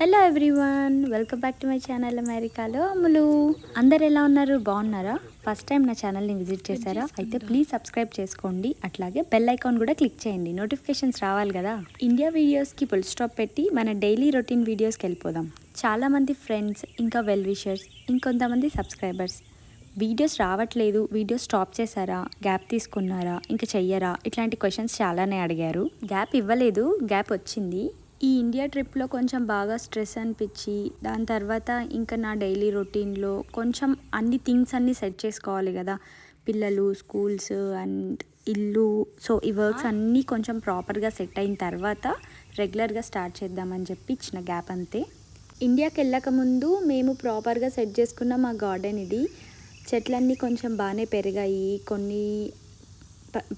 Hello everyone, welcome back to my channel అమెరికాలో అమ్ములు. అందరు ఎలా ఉన్నారు? బాగున్నారా? ఫస్ట్ టైం నా ఛానల్ని విజిట్ చేశారా? అయితే ప్లీజ్ సబ్స్క్రైబ్ చేసుకోండి. అట్లాగే బెల్ ఐకాన్ కూడా క్లిక్ చేయండి, నోటిఫికేషన్స్ రావాలి కదా. ఇండియా వీడియోస్కి ఫుల్ స్టాప్ పెట్టి మన డైలీ రొటీన్ వీడియోస్కి వెళ్ళిపోదాం. చాలామంది ఫ్రెండ్స్, ఇంకా వెల్ విషర్స్, ఇంకొంతమంది సబ్స్క్రైబర్స్ వీడియోస్ రావట్లేదు, వీడియోస్ స్టాప్ చేశారా, గ్యాప్ తీసుకున్నారా, ఇంకా చెయ్యరా, ఇట్లాంటి క్వశ్చన్స్ చాలానే అడిగారు. గ్యాప్ ఇవ్వలేదు, గ్యాప్ వచ్చింది. ఈ ఇండియా ట్రిప్లో కొంచెం బాగా స్ట్రెస్ అనిపించి, దాని తర్వాత ఇంకా నా డైలీ రొటీన్లో కొంచెం అన్ని థింగ్స్ అన్నీ సెట్ చేసుకోవాలి కదా. పిల్లలు, స్కూల్స్ అండ్ ఇల్లు, సో ఈ వర్క్స్ అన్నీ కొంచెం ప్రాపర్గా సెట్ అయిన తర్వాత రెగ్యులర్గా స్టార్ట్ చేద్దామని చెప్పి ఇచ్చిన గ్యాప్ అంతే. ఇండియాకి వెళ్ళక ముందు మేము ప్రాపర్గా సెట్ చేసుకున్న మా గార్డెన్ ఇది. చెట్లన్నీ కొంచెం బాగానే పెరిగాయి. కొన్ని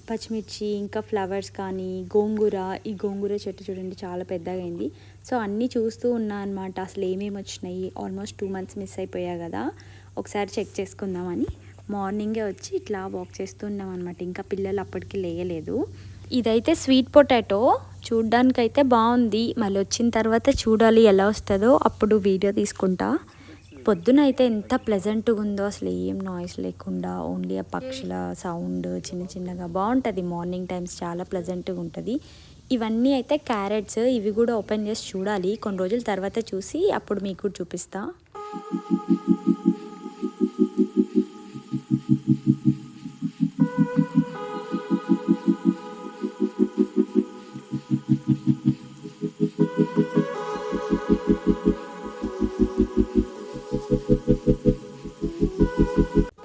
పచ్చిమిర్చి, ఇంకా ఫ్లవర్స్ కానీ, గోంగూర, ఈ గోంగూర చెట్టు చూడండి చాలా పెద్దగా అయింది. సో అన్నీ చూస్తూ ఉన్నా అనమాట, అసలు ఏమేమి వచ్చినాయి. ఆల్మోస్ట్ 2 months మిస్ అయిపోయా కదా, ఒకసారి చెక్ చేసుకుందామని మార్నింగే వచ్చి ఇట్లా వాక్ చేస్తున్నాం అనమాట. ఇంకా పిల్లలు అప్పటికి లేయలేదు. ఇదైతే స్వీట్ పొటాటో, చూడ్డానికైతే బాగుంది. మళ్ళీ వచ్చిన తర్వాత చూడాలి ఎలా వస్తుందో, అప్పుడు వీడియో తీసుకుంటా. పొద్దున అయితే ఎంత ప్లెజెంట్గా ఉందో, అసలు ఏం నాయిస్ లేకుండా, ఓన్లీ ఆ పక్షుల సౌండ్ చిన్న చిన్నగా బాగుంటుంది. మార్నింగ్ టైమ్స్ చాలా ప్లెజెంట్గా ఉంటుంది. ఇవన్నీ అయితే క్యారెట్స్, ఇవి కూడా ఓపెన్ చేసి చూడాలి. కొన్ని రోజుల తర్వాత చూసి అప్పుడు మీకు చూపిస్తా.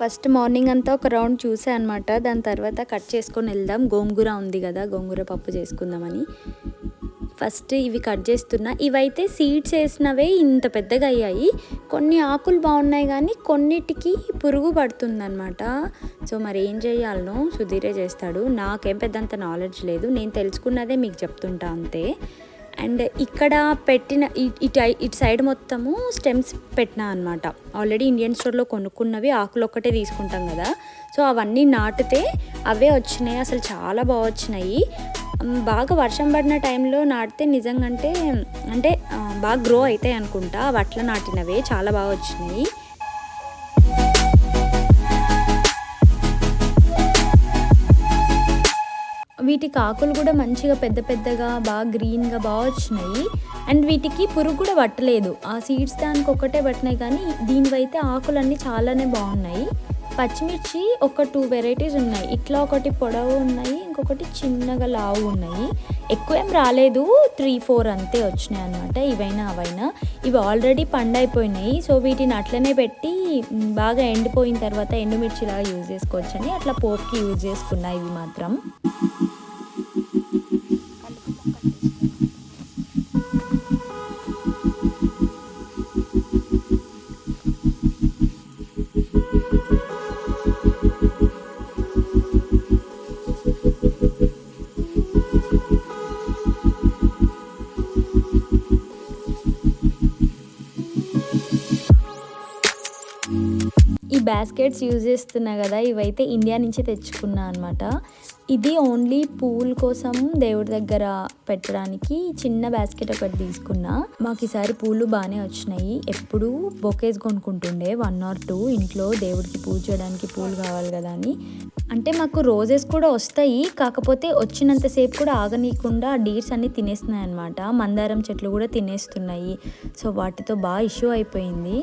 ఫస్ట్ మార్నింగ్ అంతా ఒక రౌండ్ చూసా అనమాట. దాని తర్వాత కట్ చేసుకొని వెళ్దాం. గోంగూర ఉంది కదా, గోంగూర పప్పు చేసుకుందామని ఫస్ట్ ఇవి కట్ చేస్తున్నా. ఇవైతే సీడ్స్ వేసినవే ఇంత పెద్దగా అయ్యాయి. కొన్ని ఆకులు బాగున్నాయి కానీ కొన్నిటికి పురుగు పడుతుందన్నమాట. సో మరి ఏం చేయాలనో సుధీరే చేస్తాడు. నాకేం పెద్దంత నాలెడ్జ్ లేదు, నేను తెలుసుకున్నదే మీకు చెప్తుంటా అంతే. అండ్ ఇక్కడ పెట్టిన ఇటు సైడ్ మొత్తము స్టెమ్స్ పెట్టినా అనమాట. ఆల్రెడీ ఇండియన్ స్టోర్లో కొనుక్కున్నవి ఆకులు ఒక్కటే తీసుకుంటాం కదా, సో అవన్నీ నాటితే అవే వచ్చినాయి. అసలు చాలా బాగా వచ్చినాయి. బాగా వర్షం పడిన టైంలో నాటితే నిజంగా అంటే బాగా గ్రో అవుతాయి అనుకుంటా. అవి అట్లా నాటినవే చాలా బాగా వచ్చినాయి. వీటికి ఆకులు కూడా మంచిగా పెద్ద పెద్దగా బాగా గ్రీన్గా బాగా వచ్చినాయి. అండ్ వీటికి పురుగు కూడా పట్టలేదు. ఆ సీడ్స్ దానికి ఒక్కటే పట్టినాయి కానీ దీనివైతే ఆకులన్నీ చాలానే బాగున్నాయి. పచ్చిమిర్చి ఒక 2 వెరైటీస్ ఉన్నాయి. ఇట్లా ఒకటి పొడవు ఉన్నాయి, ఇంకొకటి చిన్నగా లావు ఉన్నాయి. ఎక్కువ ఏం రాలేదు, 3-4 అంతే వచ్చినాయి అనమాట. ఇవైనా అవైనా ఇవి ఆల్రెడీ పండైపోయినాయి. సో వీటిని అట్లనే పెట్టి బాగా ఎండిపోయిన తర్వాత ఎండుమిర్చిలాగా యూజ్ చేసుకోవచ్చని అట్లా పోపుకి యూజ్ చేసుకున్నాయి ఇవి మాత్రం. ఈ బాస్కెట్స్ యూజ్ చేస్తున్నా కదా, ఇవైతే ఇండియా నుంచి తెచ్చుకున్నా అనమాట. ఇది ఓన్లీ పూల్ కోసం దేవుడి దగ్గర పెట్టడానికి చిన్న బాస్కెట్ ఒకటి తీసుకున్నా. మాకు ఈసారి పూలు బాగానే వచ్చినాయి. ఎప్పుడు బొకేస్ కొనుక్కుంటుండే 1 or 2 ఇంట్లో దేవుడికి పూజ చేయడానికి పూలు కావాలి కదా అని. అంటే మాకు రోజెస్ కూడా వస్తాయి, కాకపోతే వచ్చినంతసేపు కూడా ఆగనీయకుండా డీర్స్ అన్నీ తినేస్తున్నాయి అనమాట. మందారం చెట్లు కూడా తినేస్తున్నాయి. సో వాటితో బాగా ఇష్యూ అయిపోయింది.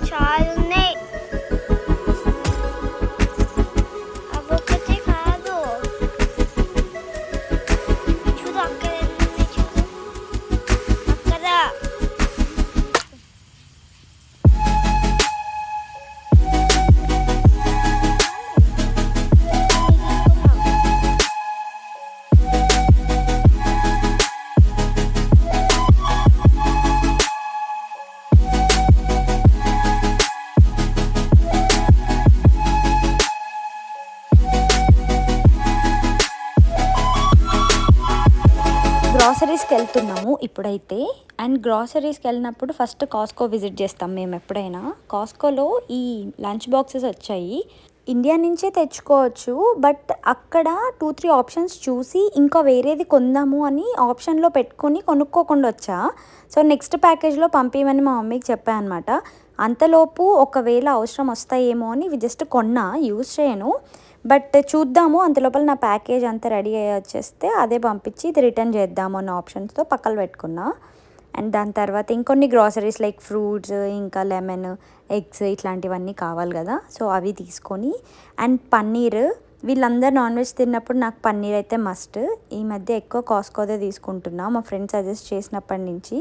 చాలా ఉన్నాయి. అవొక్కటే కాదు, చూడు అక్కడ చూడు అక్కడ. గ్రాసరీస్కి వెళ్తున్నాము ఇప్పుడైతే. అండ్ గ్రాసరీస్కి వెళ్ళినప్పుడు ఫస్ట్ కాస్కో విజిట్ చేస్తాం మేము ఎప్పుడైనా. కాస్కోలో ఈ లంచ్ బాక్సెస్ వచ్చాయి. ఇండియా నుంచే తెచ్చుకోవచ్చు. బట్ అక్కడ 2, 3 ఆప్షన్స్ చూసి ఇంకా వేరేది కొందాము అని ఆప్షన్‌లో పెట్టుకొని కొనుక్కోకుండా వచ్చా. సో, నెక్స్ట్ ప్యాకేజ్‌లో పంపియమని మా మమ్మీకి చెప్పా అనమాట. అంతలోపు ఒకవేళ అవసరం వస్తాయేమో అని ఇవి జస్ట్ కొన్నా, యూజ్ చేయను. బట్ చూద్దాము అంతలోపల నా ప్యాకేజ్ అంతా రెడీ అయ్యి వచ్చేస్తే అదే పంపించి ఇది రిటర్న్ చేద్దాము అన్న ఆప్షన్స్‌తో పక్కన పెట్టుకున్నా. అండ్ దాని తర్వాత ఇంకొన్ని గ్రాసరీస్ లైక్ ఫ్రూట్స్, ఇంకా లెమన్, ఎగ్స్ ఇట్లాంటివన్నీ కావాలి కదా. సో, అవి తీసుకొని అండ్ పన్నీర్, వీళ్ళందరూ నాన్ వెజ్ తిన్నప్పుడు నాకు పన్నీర్ అయితే మస్ట్. ఈ మధ్య ఎక్కువ కాస్కోదే తీసుకుంటున్నా మా ఫ్రెండ్ సజెస్ట్ చేసినప్పటి నుంచి.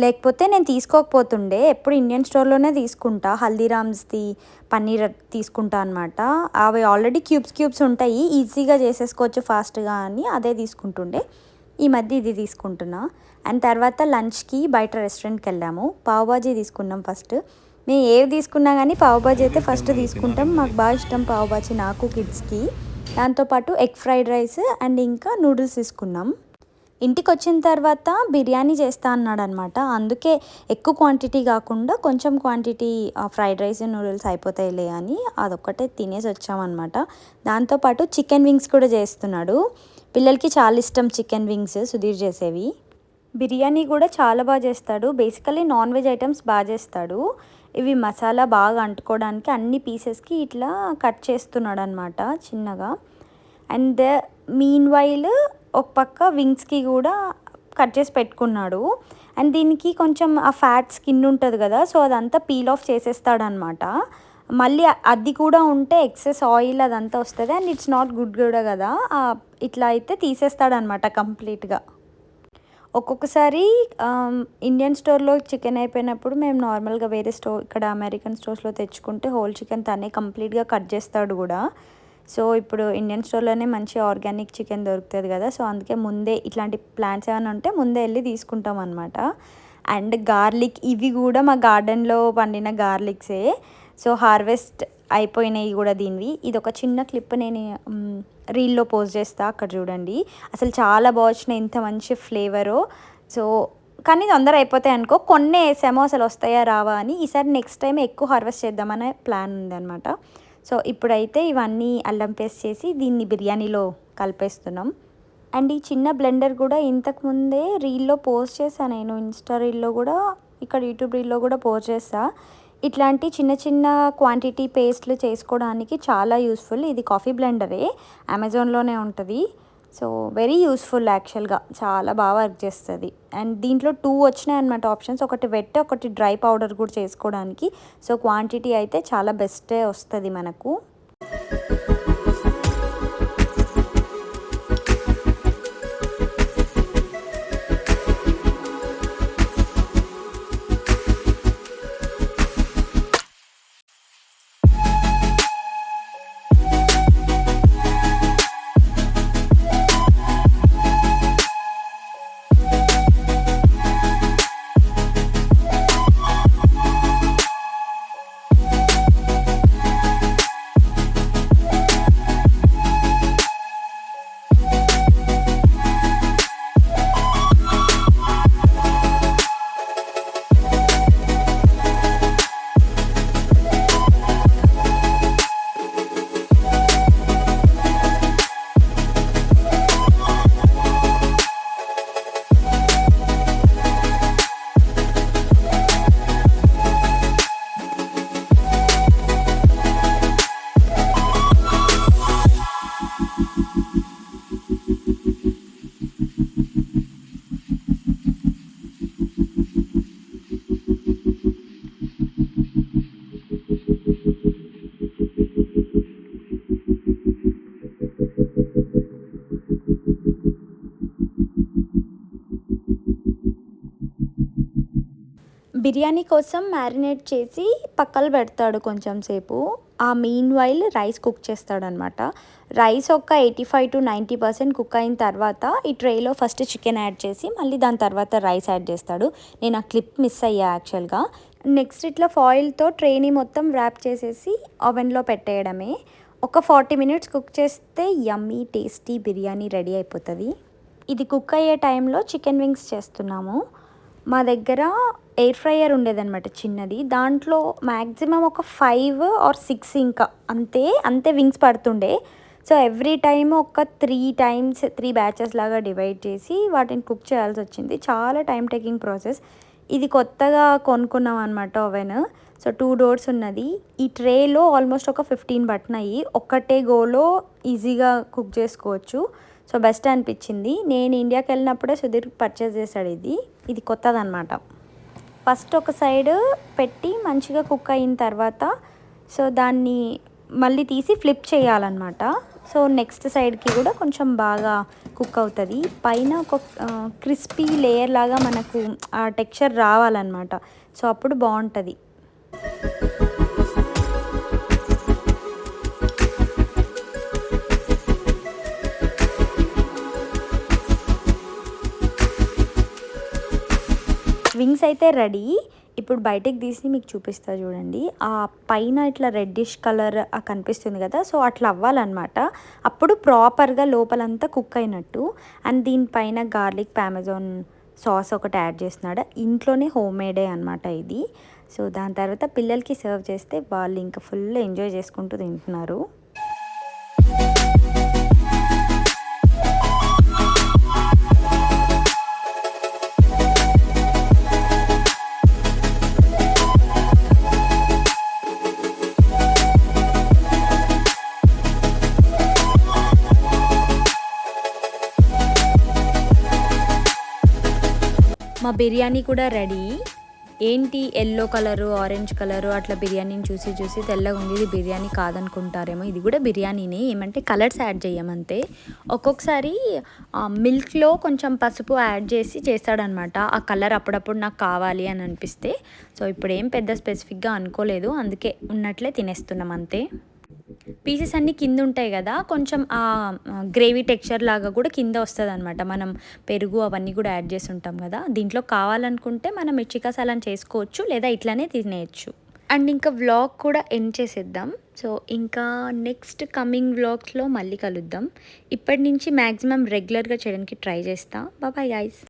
లేకపోతే నేను తీసుకోకపోతుండే, ఎప్పుడు ఇండియన్ స్టోర్లోనే తీసుకుంటా. హల్దీరామ్స్ది పన్నీర్ తీసుకుంటా అనమాట. అవి ఆల్రెడీ క్యూబ్స్ ఉంటాయి, ఈజీగా చేసేసుకోవచ్చు ఫాస్ట్గా అని అదే తీసుకుంటుండే. ఈ మధ్య ఇది తీసుకుంటున్నా. అండ్ తర్వాత లంచ్కి బయట రెస్టారెంట్కి వెళ్ళాము. పావ్ బాజీ తీసుకున్నాం ఫస్ట్. మేము ఏవి తీసుకున్నా కానీ పావ్ బాజీ అయితే ఫస్ట్ తీసుకుంటాం. మాకు బాగా ఇష్టం పావ్ బాజీ, నాకు కిడ్స్కి. దాంతోపాటు ఎగ్ ఫ్రైడ్ రైస్ అండ్ ఇంకా నూడిల్స్ తీసుకున్నాం. ఇంటికి వచ్చిన తర్వాత బిర్యానీ చేస్తా అన్నాడు అనమాట. అందుకే ఎక్కువ క్వాంటిటీ కాకుండా కొంచెం క్వాంటిటీ ఫ్రైడ్ రైస్ నూడిల్స్ అయిపోతాయిలే అని అదొక్కటే తినేసి వచ్చామన్నమాట. దాంతోపాటు చికెన్ వింగ్స్ కూడా చేస్తున్నాడు. పిల్లలకి చాలా ఇష్టం చికెన్ వింగ్స్ సుధీర్ చేసేవి. బిర్యానీ కూడా చాలా బాగా చేస్తాడు. బేసికలీ నాన్ వెజ్ ఐటమ్స్ బాగా చేస్తాడు. ఇవి మసాలా బాగా అంటుకోవడానికి అన్ని పీసెస్కి ఇట్లా కట్ చేస్తున్నాడు అనమాట చిన్నగా. అండ్ మీన్ వైల్ ఒక పక్క వింగ్స్కి కూడా కట్ చేసి పెట్టుకున్నాడు. అండ్ దీనికి కొంచెం ఆ ఫ్యాట్ స్కిన్ ఉంటుంది కదా, సో అదంతా పీల్ ఆఫ్ చేసేస్తాడనమాట. మళ్ళీ అది కూడా ఉంటే ఎక్సెస్ ఆయిల్ అదంతా వస్తుంది అండ్ ఇట్స్ నాట్ గుడ్ కూడా కదా. ఇట్లా అయితే తీసేస్తాడనమాట కంప్లీట్గా. ఒక్కొక్కసారి ఇండియన్ స్టోర్లో చికెన్ అయిపోయినప్పుడు మేము నార్మల్గా వేరే స్టోర్ ఇక్కడ అమెరికన్ స్టోర్స్లో తెచ్చుకుంటే హోల్ చికెన్ తనే కంప్లీట్గా కట్ చేస్తాడు కూడా. సో ఇప్పుడు ఇండియన్ స్టోర్లోనే మంచి ఆర్గానిక్ చికెన్ దొరుకుతుంది కదా, సో అందుకే ముందే ఇట్లాంటి ప్లాంట్స్ ఏమైనా ఉంటే ముందే వెళ్ళి తీసుకుంటాం అనమాట. అండ్ గార్లిక్, ఇవి కూడా మా గార్డెన్లో పండిన గార్లిక్సే. సో హార్వెస్ట్ అయిపోయినాయి కూడా దీనివి. ఇది ఒక చిన్న క్లిప్ నేను రీల్లో పోస్ట్ చేస్తా, అక్కడ చూడండి. అసలు చాలా బాగా వచ్చినాయి, ఇంత మంచి ఫ్లేవరో. సో కానీ తొందర అయిపోతాయి అనుకో, కొన్ని వేసామో అసలు వస్తాయా రావా అని. ఈసారి నెక్స్ట్ టైం ఎక్కువ హార్వెస్ట్ చేద్దామనే ప్లాన్ ఉందన్నమాట. సో ఇప్పుడైతే ఇవన్నీ అల్లం పేస్ట్ చేసి దీన్ని బిర్యానీలో కలిపేస్తున్నాం. అండ్ ఈ చిన్న బ్లెండర్ కూడా ఇంతకుముందే రీల్లో పోస్ట్ చేశాను నేను, ఇన్స్టా రీల్లో కూడా, ఇక్కడ యూట్యూబ్ రీల్లో కూడా పోస్ట్ చేస్తా. ఇట్లాంటి చిన్న చిన్న క్వాంటిటీ పేస్ట్లు చేసుకోవడానికి చాలా యూస్ఫుల్. ఇది కాఫీ బ్లెండరే, అమెజాన్లోనే ఉంటుంది. సో వెరీ యూస్ఫుల్ యాక్చువల్గా, చాలా బాగా వర్క్ చేస్తుంది. అండ్ దీంట్లో 2 వచ్చినాయి అనమాట ఆప్షన్స్, ఒకటి వెట్ ఒకటి డ్రై పౌడర్ కూడా చేసుకోవడానికి. సో క్వాంటిటీ అయితే చాలా బెస్టే వస్తుంది మనకు. బిర్యానీ కోసం మ్యారినేట్ చేసి పక్కన పెడతాడు కొంచెం సేపు. ఆ మీన్ వైల్ రైస్ కుక్ చేస్తాడనమాట. రైస్ ఒక 85-90% కుక్ అయిన తర్వాత ఈ ట్రేలో ఫస్ట్ చికెన్ యాడ్ చేసి మళ్ళీ దాని తర్వాత రైస్ యాడ్ చేస్తాడు. నేను ఆ క్లిప్ మిస్ అయ్యా యాక్చువల్గా. నెక్స్ట్ ఇట్లా ఫాయిల్తో ట్రేని మొత్తం ర్యాప్ చేసేసి ఓవెన్లో పెట్టేయడమే. ఒక 40 minutes కుక్ చేస్తే యమ్మీ టేస్టీ బిర్యానీ రెడీ అయిపోతుంది. ఇది కుక్ అయ్యే టైంలో చికెన్ వింగ్స్ చేస్తున్నాము. మా దగ్గర ఎయిర్ ఫ్రైయర్ ఉండేదన్నమాట చిన్నది. దాంట్లో మ్యాక్సిమం ఒక 5 ఆర్ 6 ఇంకా అంతే వింగ్స్ పడుతుండే. సో ఎవ్రీ టైమ్ ఒక 3 బ్యాచెస్ లాగా డివైడ్ చేసి వాటిని కుక్ చేయాల్సి వచ్చింది. చాలా టైం టేకింగ్ ప్రాసెస్. ఇది కొత్తగా కొనుక్కున్నాం అనమాట ఓవెన్. సో 2 డోర్స్ ఉన్నది. ఈ ట్రేలో ఆల్మోస్ట్ ఒక 15 పట్టినాయి. ఒక్కటే గోలో ఈజీగా కుక్ చేసుకోవచ్చు. సో బెస్ట్ అనిపించింది. నేను ఇండియాకి వెళ్ళినప్పుడే సుధీర్ పర్చేస్ చేశాడు ఇది కొత్తదనమాట. ఫస్ట్ ఒక సైడ్ పెట్టి మంచిగా కుక్ అయిన తర్వాత సో దాన్ని మళ్ళీ తీసి ఫ్లిప్ చేయాలన్నమాట. సో నెక్స్ట్ సైడ్కి కూడా కొంచెం బాగా కుక్ అవుతుంది. పైన ఒక క్రిస్పీ లేయర్ లాగా మనకు ఆ టెక్స్చర్ రావాలన్నమాట. సో అప్పుడు బాగుంటుంది. వింగ్స్ అయితే రెడీ. ఇప్పుడు బయటకు తీసి మీకు చూపిస్తా చూడండి. ఆ పైన ఇట్లా రెడ్డిష్ కలర్ కనిపిస్తుంది కదా, సో అట్లా అవ్వాలన్నమాట. అప్పుడు ప్రాపర్గా లోపలంతా కుక్ అయినట్టు. అండ్ దీనిపైన గార్లిక్ పామెజాన్ సాస్ ఒకటి యాడ్ చేస్తున్నాడు. ఇంట్లోనే హోమ్ మేడే అనమాట ఇది. సో దాని తర్వాత పిల్లలకి సర్వ్ చేస్తే వాళ్ళు ఇంకా ఫుల్ ఎంజాయ్ చేసుకుంటూ తింటున్నారు. మా బిర్యానీ కూడా రెడీ. ఏంటి ఎల్లో కలరు ఆరెంజ్ కలరు అట్లా బిర్యానీని చూసి తెల్లగా ఉంది, ఇది బిర్యానీ కాదనుకుంటారేమో. ఇది కూడా బిర్యానీనే, ఏమంటే కలర్స్ యాడ్ చేయమంతే. ఒక్కొక్కసారి మిల్క్లో కొంచెం పసుపు యాడ్ చేసి చేస్తాడనమాట. ఆ కలర్ అప్పుడప్పుడు నాకు కావాలి అని అనిపిస్తే. సో ఇప్పుడు ఏం పెద్ద స్పెసిఫిక్గా అనుకోలేదు, అందుకే ఉన్నట్లే తినేస్తున్నాం అంతే. పీసెస్ అన్నీ కింద ఉంటాయి కదా, కొంచెం ఆ గ్రేవీ టెక్స్చర్ లాగా కూడా కింద వస్తుంది అనమాట. మనం పెరుగు అవన్నీ కూడా యాడ్ చేసి ఉంటాం కదా. దీంట్లో కావాలనుకుంటే మనం మిర్చి కసాలని చేసుకోవచ్చు, లేదా ఇట్లానే తినేయచ్చు. అండ్ ఇంకా వ్లాగ్ కూడా ఎండ్ చేసేద్దాం. సో ఇంకా నెక్స్ట్ కమింగ్ వ్లాగ్స్లో మళ్ళీ కలుద్దాం. ఇప్పటి నుంచి మ్యాక్సిమం రెగ్యులర్గా చేయడానికి ట్రై చేస్తా. Bye guys.